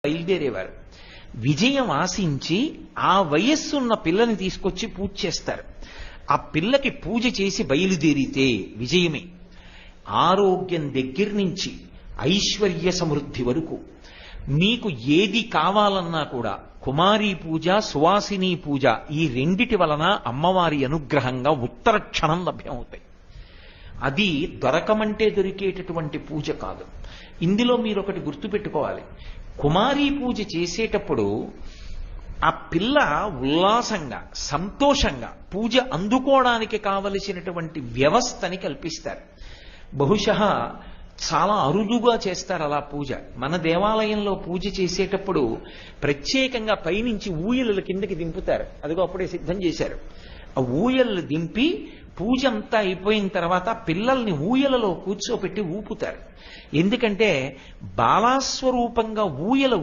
బయలుదేరేవారు. విజయం ఆశించి ఆ వయస్సున్న పిల్లని తీసుకొచ్చి పూజ చేస్తారు. ఆ పిల్లకి పూజ చేసి బయలుదేరితే విజయమే. ఆరోగ్యం దగ్గర నుంచి ఐశ్వర్య సమృద్ధి వరకు మీకు ఏది కావాలన్నా కూడా కుమారీ పూజ, సువాసిని పూజ ఈ రెండిటి వలన అమ్మవారి అనుగ్రహంగా ఉత్తర క్షణం లభ్యమవుతాయి. అది దొరకమంటే దొరికేటటువంటి పూజ కాదు. ఇందులో మీరు ఒకటి గుర్తుపెట్టుకోవాలి. కుమారీ పూజ చేసేటప్పుడు ఆ పిల్ల ఉల్లాసంగా సంతోషంగా పూజ అందుకోవడానికి కావలసినటువంటి వ్యవస్థని కల్పిస్తారు. బహుశః చాలా అరుదుగా చేస్తారు అలా పూజ. మన దేవాలయంలో పూజ చేసేటప్పుడు ప్రత్యేకంగా పైనుంచి ఊయలల కిందకి దింపుతారు. అదిగో అప్పుడే సిద్ధం చేశారు. ఆ ఊయలు దింపి పూజ అంతా అయిపోయిన తర్వాత పిల్లల్ని ఊయలలో కూర్చోపెట్టి ఊపుతారు. ఎందుకంటే బాలాస్వరూపంగా ఊయల